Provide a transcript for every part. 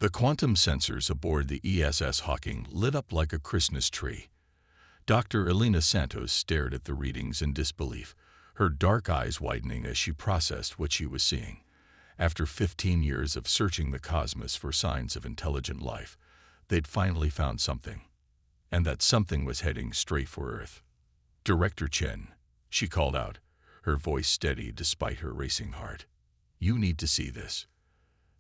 The quantum sensors aboard the ESS Hawking lit up like a Christmas tree. Dr. Elena Santos stared at the readings in disbelief, her dark eyes widening as she processed what she was seeing. After 15 years of searching the cosmos for signs of intelligent life, they'd finally found something. And that something was heading straight for Earth. "Director Chen," she called out, her voice steady despite her racing heart. "You need to see this."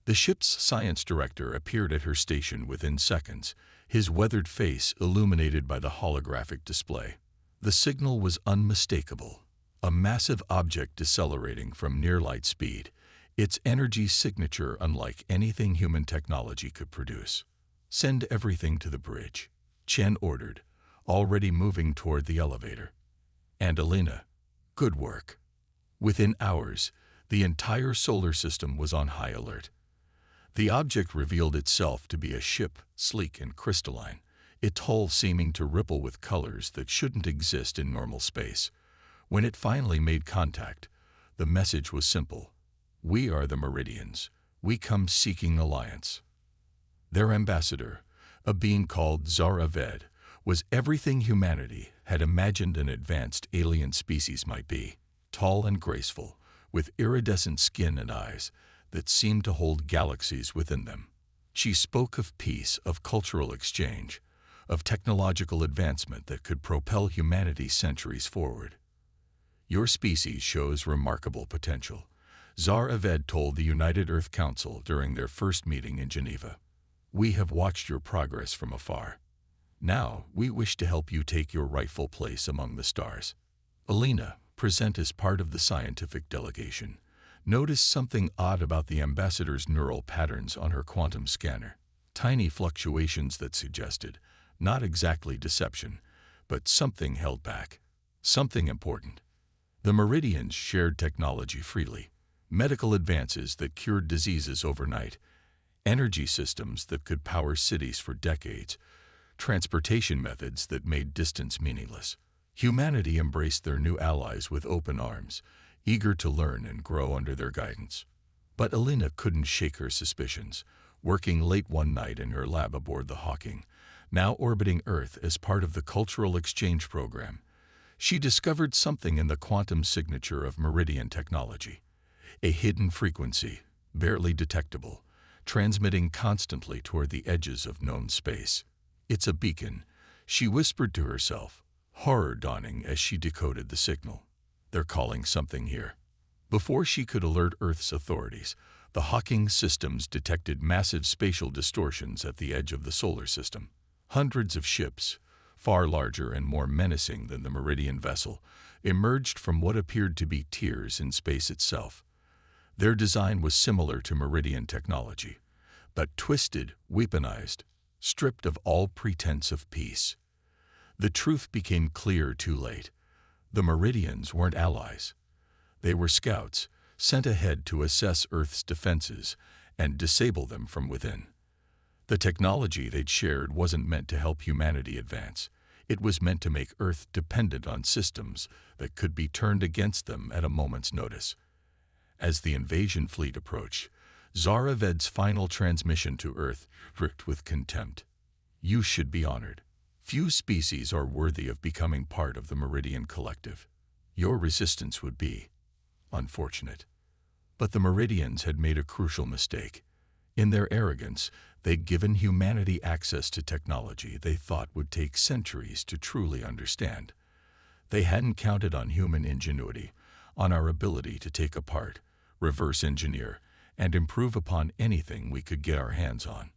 The ship's science director appeared at her station within seconds, his weathered face illuminated by the holographic display. The signal was unmistakable, a massive object decelerating from near-light speed, its energy signature unlike anything human technology could produce. "Send everything to the bridge," Chen ordered, already moving toward the elevator. "And Elena, good work." Within hours, the entire solar system was on high alert. The object revealed itself to be a ship, sleek and crystalline, its hull seeming to ripple with colors that shouldn't exist in normal space. When it finally made contact, the message was simple: "We are the Meridians. We come seeking alliance." Their ambassador, a being called Zara Ved, was everything humanity had imagined an advanced alien species might be: tall and graceful, with iridescent skin and eyes that seemed to hold galaxies within them. She spoke of peace, of cultural exchange, of technological advancement that could propel humanity centuries forward. "Your species shows remarkable potential," Zara Ved told the United Earth Council during their first meeting in Geneva. "We have watched your progress from afar. Now, we wish to help you take your rightful place among the stars." Elena, present as part of the scientific delegation, noticed something odd about the ambassador's neural patterns on her quantum scanner. Tiny fluctuations that suggested, not exactly deception, but something held back. Something important. The Meridians shared technology freely. Medical advances that cured diseases overnight, energy systems that could power cities for decades, transportation methods that made distance meaningless. Humanity embraced their new allies with open arms, eager to learn and grow under their guidance. But Elena couldn't shake her suspicions, working late one night in her lab aboard the Hawking, now orbiting Earth as part of the cultural exchange program. She discovered something in the quantum signature of Meridian technology, a hidden frequency, barely detectable, transmitting constantly toward the edges of known space. "It's a beacon," she whispered to herself, horror dawning as she decoded the signal. "They're calling something here." Before she could alert Earth's authorities, the Hawking systems detected massive spatial distortions at the edge of the solar system. Hundreds of ships, far larger and more menacing than the Meridian vessel, emerged from what appeared to be tiers in space itself. Their design was similar to Meridian technology, but twisted, weaponized, stripped of all pretense of peace. The truth became clear too late. The Meridians weren't allies. They were scouts, sent ahead to assess Earth's defenses and disable them from within. The technology they'd shared wasn't meant to help humanity advance. It was meant to make Earth dependent on systems that could be turned against them at a moment's notice. As the invasion fleet approached, Zara Ved's final transmission to Earth ripped with contempt. "You should be honored. Few species are worthy of becoming part of the Meridian collective. Your resistance would be unfortunate." But the Meridians had made a crucial mistake. In their arrogance, they'd given humanity access to technology they thought would take centuries to truly understand. They hadn't counted on human ingenuity, on our ability to take apart, reverse engineer, and improve upon anything we could get our hands on.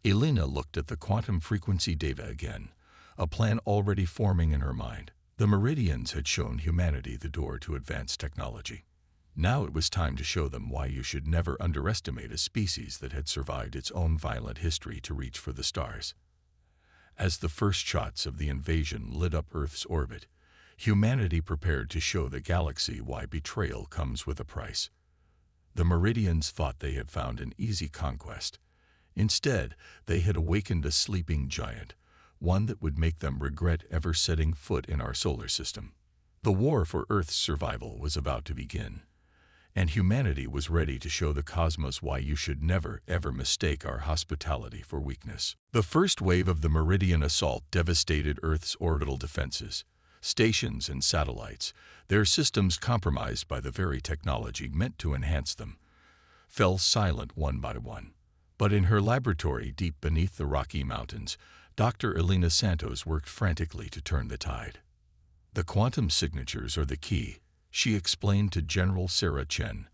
Elena looked at the quantum frequency data again, a plan already forming in her mind. The Meridians had shown humanity the door to advanced technology. Now it was time to show them why you should never underestimate a species that had survived its own violent history to reach for the stars. As the first shots of the invasion lit up Earth's orbit, humanity prepared to show the galaxy why betrayal comes with a price. The Meridians thought they had found an easy conquest. Instead, they had awakened a sleeping giant, one that would make them regret ever setting foot in our solar system. The war for Earth's survival was about to begin. and humanity was ready to show the cosmos why you should never, ever mistake our hospitality for weakness. The first wave of the Meridian assault devastated Earth's orbital defenses, stations and satellites, their systems compromised by the very technology meant to enhance them, fell silent one by one. But in her laboratory deep beneath the Rocky Mountains, Dr. Elena Santos worked frantically to turn the tide. The quantum signatures are the key, she explained to General Sarah Chen,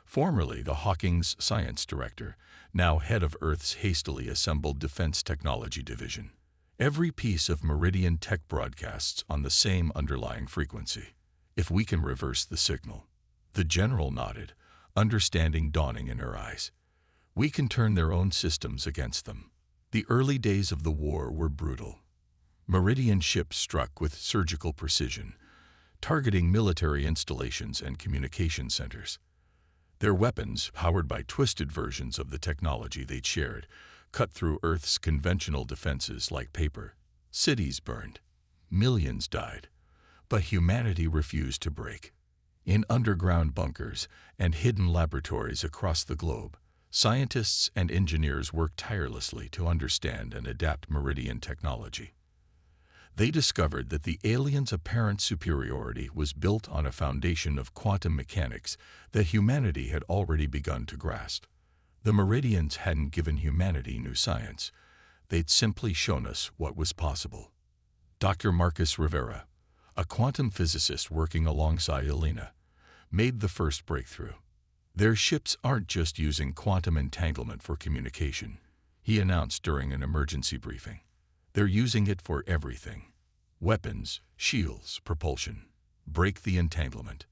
formerly the Hawking's science director, now head of Earth's hastily assembled Defense Technology Division. Every piece of Meridian tech broadcasts on the same underlying frequency. If we can reverse the signal. The general nodded, understanding dawning in her eyes. We can turn their own systems against them. The early days of the war were brutal. Meridian ships struck with surgical precision, targeting military installations and communication centers. Their weapons, powered by twisted versions of the technology they'd shared, cut through Earth's conventional defenses like paper. Cities burned. Millions died. But humanity refused to break. In underground bunkers and hidden laboratories across the globe, scientists and engineers worked tirelessly to understand and adapt Meridian technology. They discovered that the aliens' apparent superiority was built on a foundation of quantum mechanics that humanity had already begun to grasp. The Meridians hadn't given humanity new science. They'd simply shown us what was possible. Dr. Marcus Rivera, a quantum physicist working alongside Elena, made the first breakthrough. Their ships aren't just using quantum entanglement for communication, he announced during an emergency briefing. They're using it for everything. Weapons, shields, propulsion. Break the entanglement.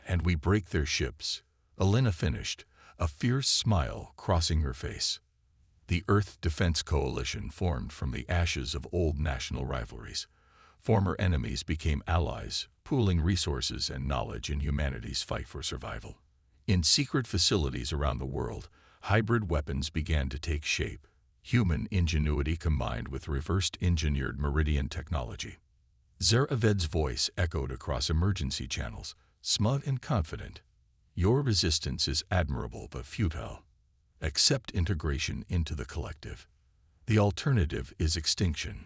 And we break their ships. Elena finished, a fierce smile crossing her face. The Earth Defense Coalition formed from the ashes of old national rivalries. Former enemies became allies, pooling resources and knowledge in humanity's fight for survival. In secret facilities around the world, hybrid weapons began to take shape. Human ingenuity combined with reversed engineered Meridian technology. Zeraved's voice echoed across emergency channels, smug and confident. Your resistance is admirable but futile. Accept integration into the collective. The alternative is extinction.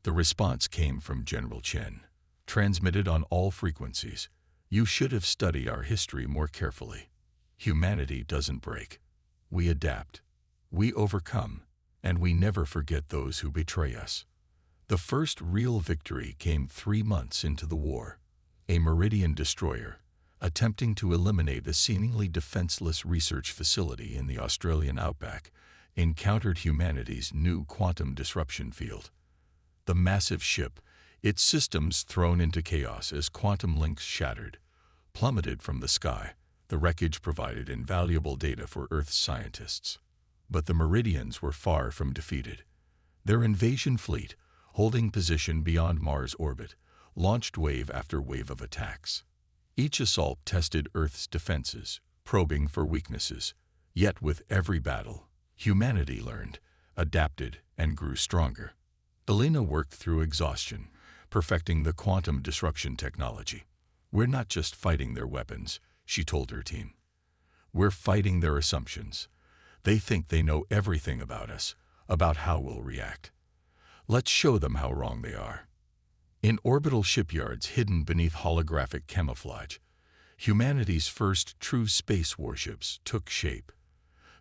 The response came from General Chen, transmitted on all frequencies. You should have studied our history more carefully. Humanity doesn't break. We adapt. We overcome, and we never forget those who betray us. The first real victory came 3 months into the war. A Meridian destroyer, attempting to eliminate a seemingly defenseless research facility in the Australian outback, encountered humanity's new quantum disruption field. The massive ship, its systems thrown into chaos as quantum links shattered, plummeted from the sky. The wreckage provided invaluable data for Earth's scientists. But the Meridians were far from defeated. Their invasion fleet, holding position beyond Mars' orbit, launched wave after wave of attacks. Each assault tested Earth's defenses, probing for weaknesses. Yet with every battle, humanity learned, adapted, and grew stronger. Elena worked through exhaustion, perfecting the quantum disruption technology. We're not just fighting their weapons, she told her team. We're fighting their assumptions. They think they know everything about us, about how we'll react. Let's show them how wrong they are. In orbital shipyards hidden beneath holographic camouflage, humanity's first true space warships took shape.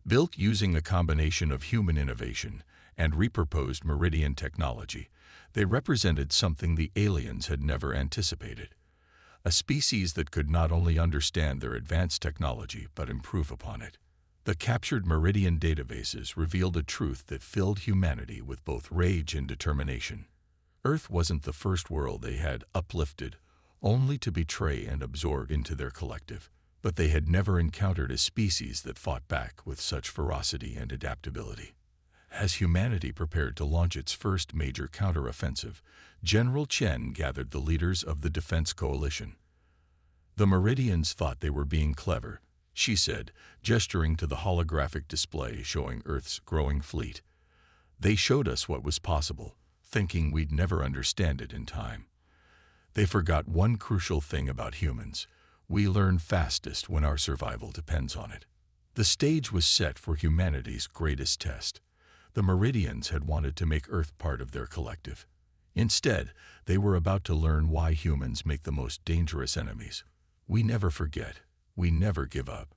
Built using a combination of human innovation and repurposed Meridian technology, they represented something the aliens had never anticipated. A species that could not only understand their advanced technology but improve upon it. The captured Meridian databases revealed a truth that filled humanity with both rage and determination. Earth wasn't the first world they had uplifted, only to betray and absorb into their collective, but they had never encountered a species that fought back with such ferocity and adaptability. As humanity prepared to launch its first major counteroffensive, General Chen gathered the leaders of the Defense Coalition. The Meridians thought they were being clever, she said, gesturing to the holographic display showing Earth's growing fleet. They showed us what was possible, thinking we'd never understand it in time. They forgot one crucial thing about humans. We learn fastest when our survival depends on it. The stage was set for humanity's greatest test. The Meridians had wanted to make Earth part of their collective. Instead, they were about to learn why humans make the most dangerous enemies. We never forget, we never give up,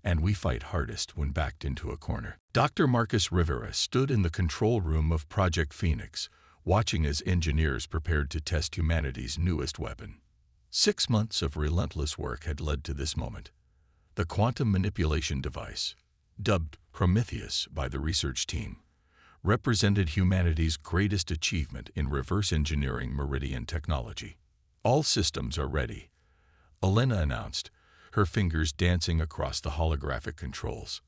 and we fight hardest when backed into a corner. Dr. Marcus Rivera stood in the control room of Project Phoenix, watching as engineers prepared to test humanity's newest weapon. 6 months of relentless work had led to this moment. The quantum manipulation device, dubbed Prometheus by the research team, represented humanity's greatest achievement in reverse engineering Meridian technology. "All systems are ready," Elena announced, her fingers dancing across the holographic controls.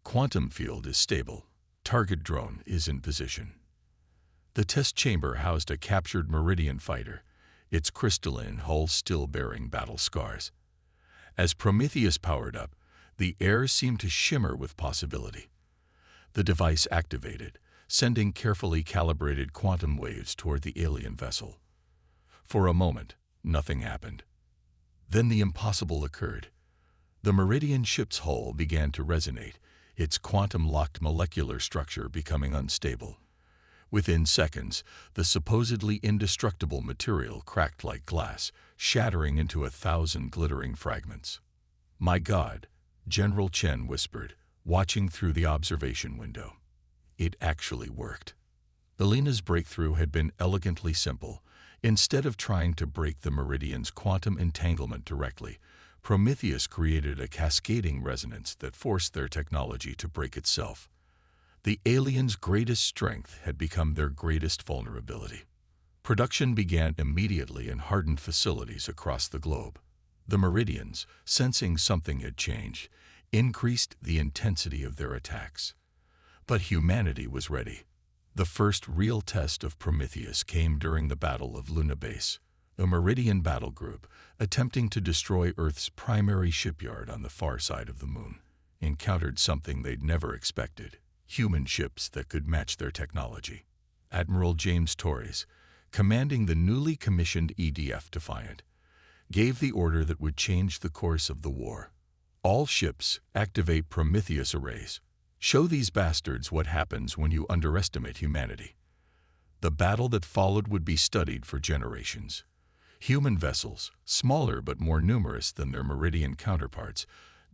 "Quantum field is stable. Target drone is in position." The test chamber housed a captured Meridian fighter, its crystalline hull still bearing battle scars. As Prometheus powered up, the air seemed to shimmer with possibility. The device activated, sending carefully calibrated quantum waves toward the alien vessel. For a moment, nothing happened. Then the impossible occurred. The Meridian ship's hull began to resonate, its quantum-locked molecular structure becoming unstable. Within seconds, the supposedly indestructible material cracked like glass, shattering into 1,000 glittering fragments. "My God," General Chen whispered, watching through the observation window. It actually worked. Elena's breakthrough had been elegantly simple. Instead of trying to break the Meridian's quantum entanglement directly, Prometheus created a cascading resonance that forced their technology to break itself. The aliens' greatest strength had become their greatest vulnerability. Production began immediately in hardened facilities across the globe. The Meridians, sensing something had changed, increased the intensity of their attacks. But humanity was ready. The first real test of Prometheus came during the Battle of Luna Base, a Meridian battle group attempting to destroy Earth's primary shipyard on the far side of the moon. Encountered something they'd never expected: human ships that could match their technology. Admiral James Torres, commanding the newly commissioned EDF Defiant, gave the order that would change the course of the war. "All ships activate Prometheus arrays. Show these bastards what happens when you underestimate humanity." The battle that followed would be studied for generations. Human vessels, smaller but more numerous than their Meridian counterparts,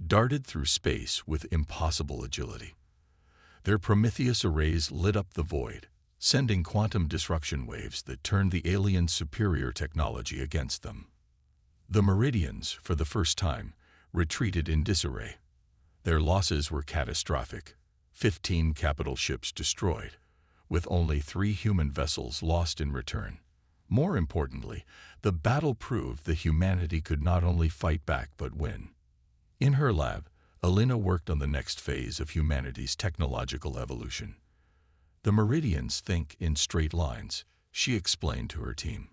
darted through space with impossible agility. Their Prometheus arrays lit up the void, sending quantum disruption waves that turned the aliens' superior technology against them. The Meridians, for the first time, retreated in disarray. Their losses were catastrophic: 15 capital ships destroyed, with only 3 human vessels lost in return. More importantly, the battle proved that humanity could not only fight back but win. In her lab, Elena worked on the next phase of humanity's technological evolution. "The Meridians think in straight lines," she explained to her team.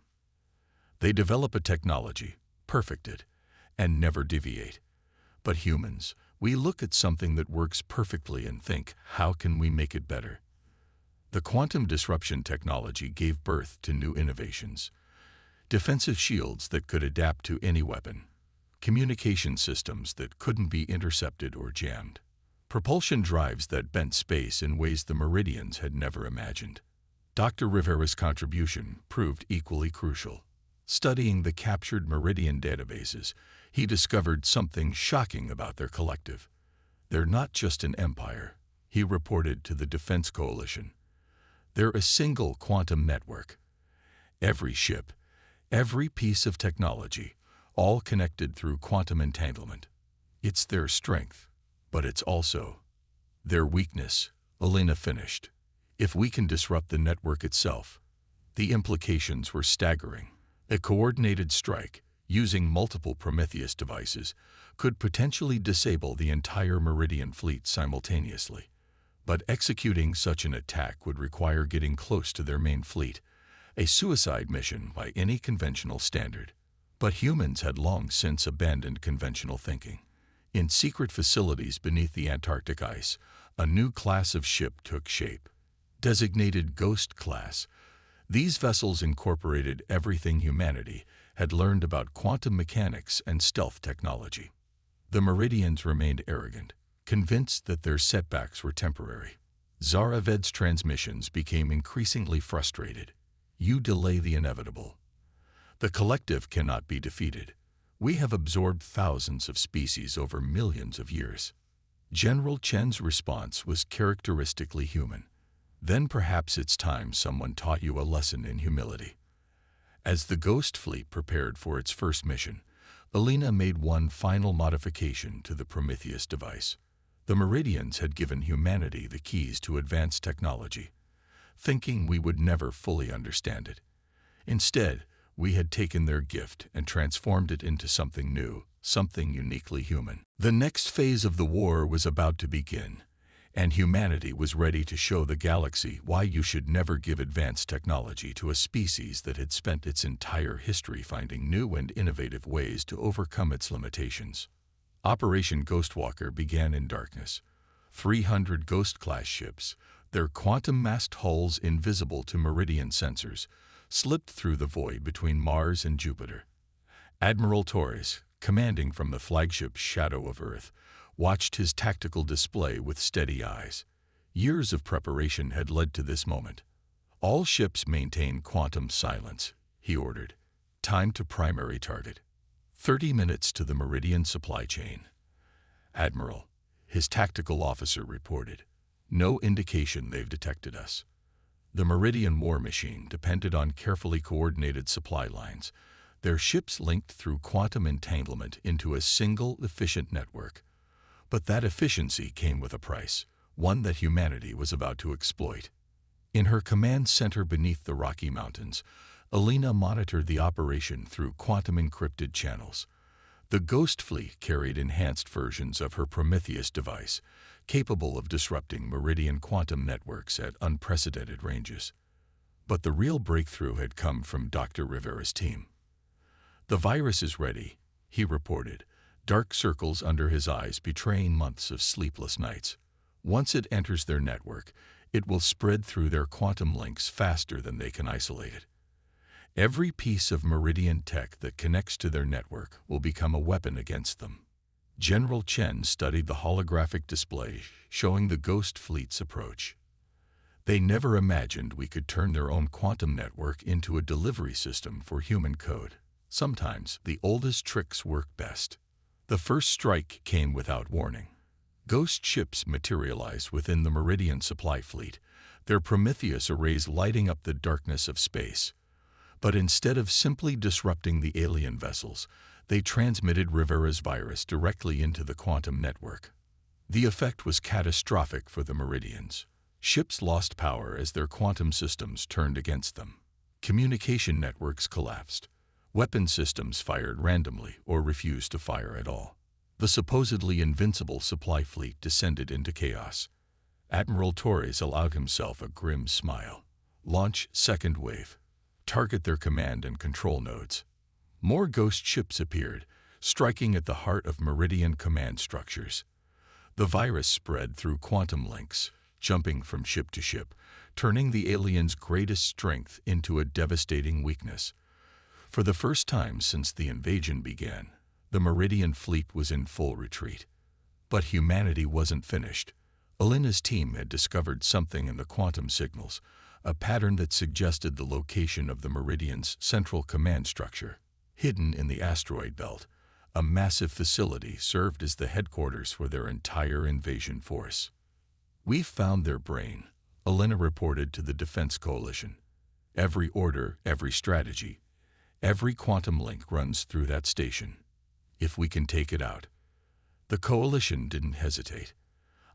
"They develop a technology, perfect it, and never deviate. But humans, we look at something that works perfectly and think, how can we make it better?" The quantum disruption technology gave birth to new innovations: defensive shields that could adapt to any weapon, communication systems that couldn't be intercepted or jammed, propulsion drives that bent space in ways the Meridians had never imagined. Dr. Rivera's contribution proved equally crucial. Studying the captured Meridian databases, he discovered something shocking about their collective. "They're not just an empire," he reported to the Defense Coalition. "They're a single quantum network. Every ship, every piece of technology, all connected through quantum entanglement. It's their strength, but it's also their weakness," Elena finished. "If we can disrupt the network itself." The implications were staggering. A coordinated strike, using multiple Prometheus devices, could potentially disable the entire Meridian fleet simultaneously. But executing such an attack would require getting close to their main fleet, a suicide mission by any conventional standard. But humans had long since abandoned conventional thinking. In secret facilities beneath the Antarctic ice, a new class of ship took shape. Designated Ghost Class, these vessels incorporated everything humanity had learned about quantum mechanics and stealth technology. The Meridians remained arrogant, convinced that their setbacks were temporary. Zaraved's transmissions became increasingly frustrated. You delay the inevitable. The collective cannot be defeated. We have absorbed thousands of species over millions of years. General Chen's response was characteristically human. Then perhaps it's time someone taught you a lesson in humility. As the Ghost Fleet prepared for its first mission, Alina made one final modification to the Prometheus device. The Meridians had given humanity the keys to advanced technology, thinking we would never fully understand it. Instead, we had taken their gift and transformed it into something new, something uniquely human. The next phase of the war was about to begin, and humanity was ready to show the galaxy why you should never give advanced technology to a species that had spent its entire history finding new and innovative ways to overcome its limitations. Operation Ghostwalker began in darkness. 300 Ghost-class ships, their quantum-masked hulls invisible to Meridian sensors, slipped through the void between Mars and Jupiter. Admiral Torres, commanding from the flagship Shadow of Earth, watched his tactical display with steady eyes. Years of preparation had led to this moment. All ships maintain quantum silence, he ordered. Time to primary target. 30 minutes to the Meridian supply chain. Admiral, his tactical officer reported. No indication they've detected us. The Meridian war machine depended on carefully coordinated supply lines, their ships linked through quantum entanglement into a single, efficient network. But that efficiency came with a price, one that humanity was about to exploit. In her command center beneath the Rocky Mountains, Alina monitored the operation through quantum-encrypted channels. The Ghost Fleet carried enhanced versions of her Prometheus device, capable of disrupting Meridian quantum networks at unprecedented ranges. But the real breakthrough had come from Dr. Rivera's team. The virus is ready, he reported, dark circles under his eyes betraying months of sleepless nights. Once it enters their network, it will spread through their quantum links faster than they can isolate it. Every piece of Meridian tech that connects to their network will become a weapon against them. General Chen studied the holographic display showing the Ghost Fleet's approach. They never imagined we could turn their own quantum network into a delivery system for human code. Sometimes the oldest tricks work best. The first strike came without warning. Ghost ships materialized within the Meridian supply fleet, their Prometheus arrays lighting up the darkness of space. But instead of simply disrupting the alien vessels, they transmitted Rivera's virus directly into the quantum network. The effect was catastrophic for the Meridians. Ships lost power as their quantum systems turned against them. Communication networks collapsed. Weapon systems fired randomly or refused to fire at all. The supposedly invincible supply fleet descended into chaos. Admiral Torres allowed himself a grim smile. Launch second wave. Target their command and control nodes. More ghost ships appeared, striking at the heart of Meridian command structures. The virus spread through quantum links, jumping from ship to ship, turning the aliens' greatest strength into a devastating weakness. For the first time since the invasion began, the Meridian fleet was in full retreat. But humanity wasn't finished. Alina's team had discovered something in the quantum signals, a pattern that suggested the location of the Meridian's central command structure. Hidden in the asteroid belt, a massive facility served as the headquarters for their entire invasion force. "We've found their brain," Alina reported to the Defense Coalition. "Every order, every strategy, every quantum link runs through that station. If we can take it out." The Coalition didn't hesitate.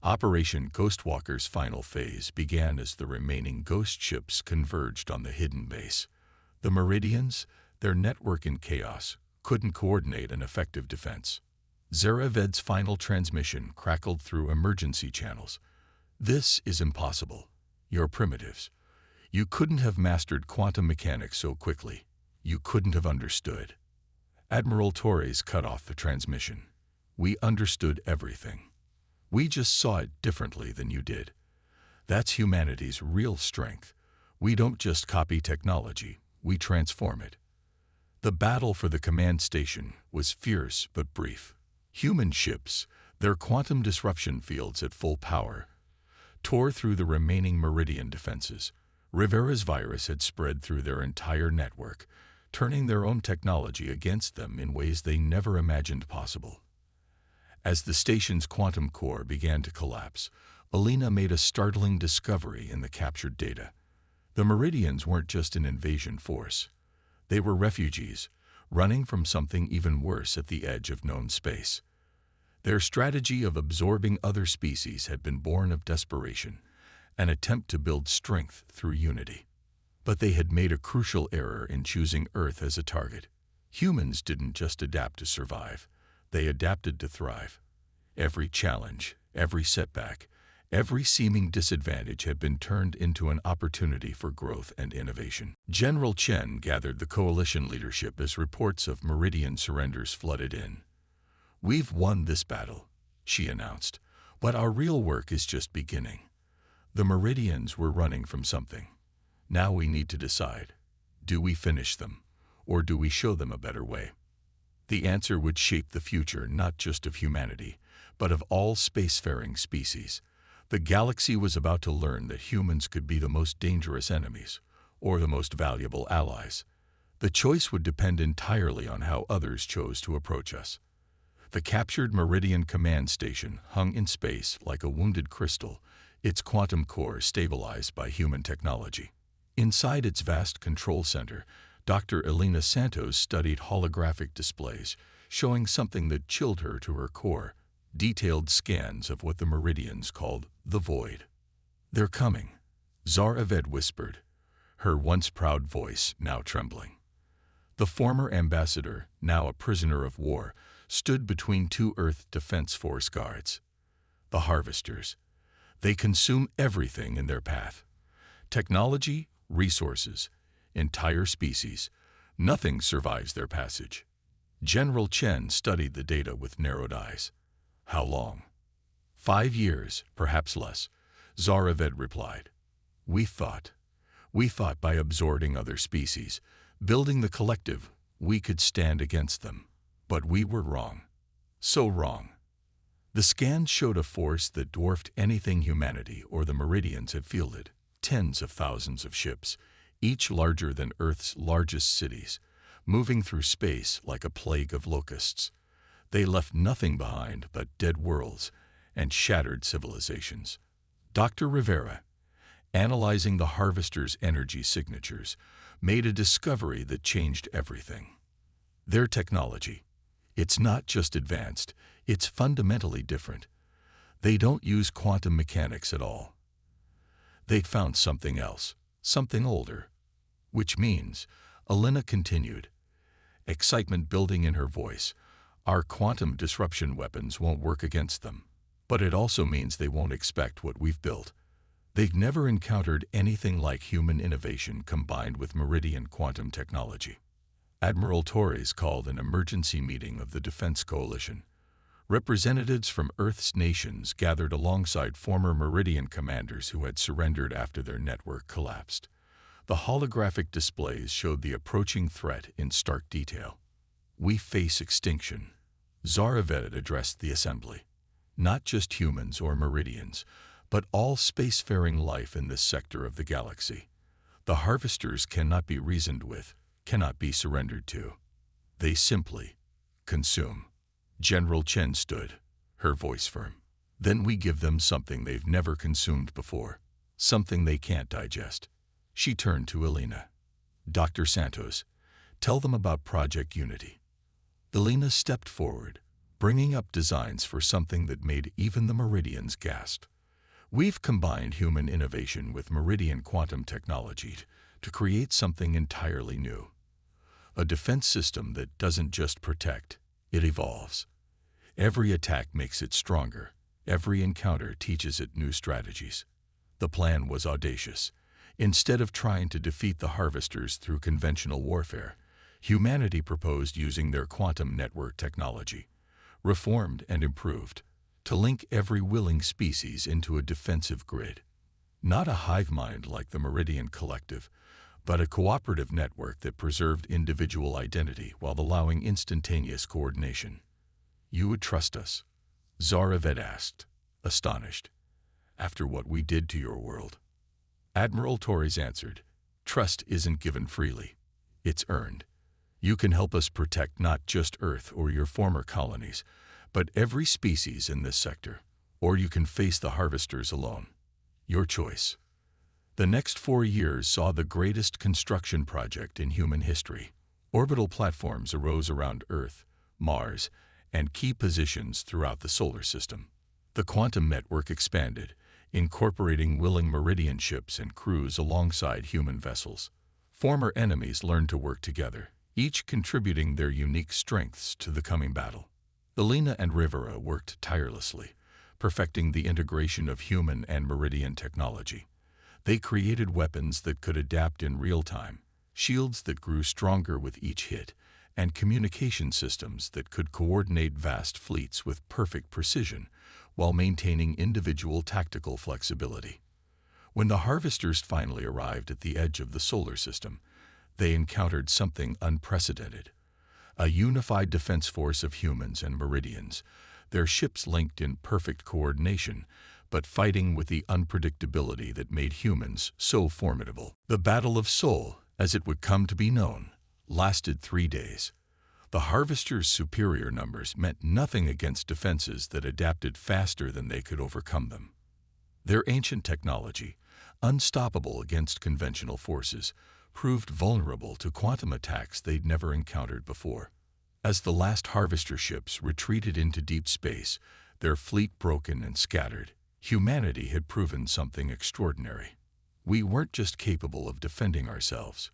Operation Ghostwalker's final phase began as the remaining ghost ships converged on the hidden base. The Meridians, their network in chaos, couldn't coordinate an effective defense. Zaraved's final transmission crackled through emergency channels. "This is impossible. You're primitives. You couldn't have mastered quantum mechanics so quickly. You couldn't have understood." Admiral Torres cut off the transmission. "We understood everything. We just saw it differently than you did. That's humanity's real strength. We don't just copy technology, we transform it." The battle for the command station was fierce but brief. Human ships, their quantum disruption fields at full power, tore through the remaining Meridian defenses. Rivera's virus had spread through their entire network, turning their own technology against them in ways they never imagined possible. As the station's quantum core began to collapse, Alina made a startling discovery in the captured data. The Meridians weren't just an invasion force. They were refugees, running from something even worse at the edge of known space. Their strategy of absorbing other species had been born of desperation, an attempt to build strength through unity. But they had made a crucial error in choosing Earth as a target. Humans didn't just adapt to survive, they adapted to thrive. Every challenge, every setback, every seeming disadvantage had been turned into an opportunity for growth and innovation. General Chen gathered the coalition leadership as reports of Meridian surrenders flooded in. "We've won this battle," she announced, "but our real work is just beginning. The Meridians were running from something. Now we need to decide. Do we finish them, or do we show them a better way?" The answer would shape the future not just of humanity, but of all spacefaring species. The galaxy was about to learn that humans could be the most dangerous enemies, or the most valuable allies. The choice would depend entirely on how others chose to approach us. The captured Meridian command station hung in space like a wounded crystal, its quantum core stabilized by human technology. Inside its vast control center, Dr. Alina Santos studied holographic displays, showing something that chilled her to her core, detailed scans of what the Meridians called the Void. "They're coming," Zara-Ved whispered, her once proud voice now trembling. The former ambassador, now a prisoner of war, stood between two Earth Defense Force guards. The Harvesters. They consume everything in their path. Technology, resources, entire species. Nothing survives their passage. General Chen studied the data with narrowed eyes. "How long?" 5 years, perhaps less," Zara-Ved replied. We thought by absorbing other species, building the collective, we could stand against them. But we were wrong. So wrong. The scans showed a force that dwarfed anything humanity or the Meridians had fielded. Tens of thousands of ships, each larger than Earth's largest cities, moving through space like a plague of locusts. They left nothing behind but dead worlds and shattered civilizations. Dr. Rivera, analyzing the Harvester's energy signatures, made a discovery that changed everything. Their technology. It's not just advanced, it's fundamentally different. They don't use quantum mechanics at all. They'd found something else, something older. Which means, Alina continued, excitement building in her voice, our quantum disruption weapons won't work against them. But it also means they won't expect what we've built. They've never encountered anything like human innovation combined with Meridian quantum technology. Admiral Torres called an emergency meeting of the Defense Coalition. Representatives from Earth's nations gathered alongside former Meridian commanders who had surrendered after their network collapsed. The holographic displays showed the approaching threat in stark detail. "We face extinction," Zara-Ved addressed the assembly. "Not just humans or Meridians, but all spacefaring life in this sector of the galaxy. The Harvesters cannot be reasoned with, cannot be surrendered to. They simply consume." General Chen stood, her voice firm. "Then we give them something they've never consumed before, something they can't digest." She turned to Alina. "Dr. Santos, tell them about Project Unity." Alina stepped forward, bringing up designs for something that made even the Meridians gasp. "We've combined human innovation with Meridian quantum technology to create something entirely new. A defense system that doesn't just protect, it evolves. Every attack makes it stronger. Every encounter teaches it new strategies." The plan was audacious. Instead of trying to defeat the Harvesters through conventional warfare, humanity proposed using their quantum network technology, reformed and improved, to link every willing species into a defensive grid. Not a hive mind like the Meridian Collective, but a cooperative network that preserved individual identity while allowing instantaneous coordination. "You would trust us?" Zaravid asked, astonished. "After what we did to your world?" Admiral Torres answered, "Trust isn't given freely. It's earned. You can help us protect not just Earth or your former colonies, but every species in this sector, or you can face the harvesters alone. Your choice." The next 4 years saw the greatest construction project in human history. Orbital platforms arose around Earth, Mars, and key positions throughout the solar system. The quantum network expanded, incorporating willing meridian ships and crews alongside human vessels. Former enemies learned to work together, each contributing their unique strengths to the coming battle. Elena and Rivera worked tirelessly, perfecting the integration of human and meridian technology. They created weapons that could adapt in real time, shields that grew stronger with each hit, and communication systems that could coordinate vast fleets with perfect precision while maintaining individual tactical flexibility. When the harvesters finally arrived at the edge of the solar system, they encountered something unprecedented. A unified defense force of humans and meridians, their ships linked in perfect coordination, but fighting with the unpredictability that made humans so formidable. The Battle of Sol, as it would come to be known, lasted 3 days. The harvesters' superior numbers meant nothing against defenses that adapted faster than they could overcome them. Their ancient technology, unstoppable against conventional forces, proved vulnerable to quantum attacks they'd never encountered before. As the last harvester ships retreated into deep space, their fleet broken and scattered, humanity had proven something extraordinary. We weren't just capable of defending ourselves.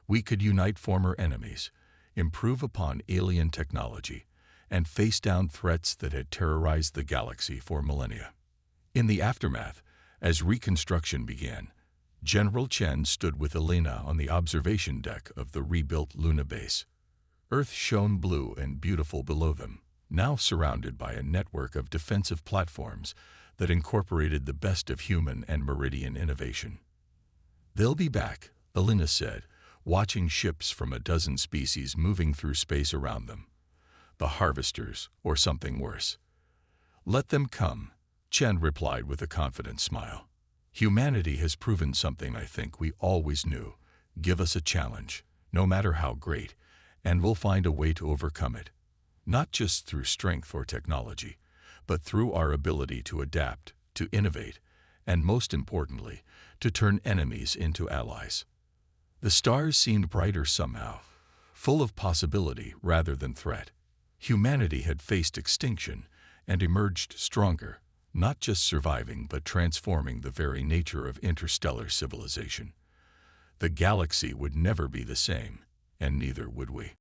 We could unite former enemies, improve upon alien technology, and face down threats that had terrorized the galaxy for millennia. In the aftermath, as reconstruction began, General Chen stood with Elena on the observation deck of the rebuilt Luna base. Earth shone blue and beautiful below them, now surrounded by a network of defensive platforms that incorporated the best of human and meridian innovation. "They'll be back," Elena said, watching ships from a dozen species moving through space around them. "The harvesters, or something worse." "Let them come," Chen replied with a confident smile. "Humanity has proven something I think we always knew. Give us a challenge, no matter how great, and we'll find a way to overcome it. Not just through strength or technology, but through our ability to adapt, to innovate, and most importantly, to turn enemies into allies." The stars seemed brighter somehow, full of possibility rather than threat. Humanity had faced extinction and emerged stronger, not just surviving but transforming the very nature of interstellar civilization. The galaxy would never be the same, and neither would we.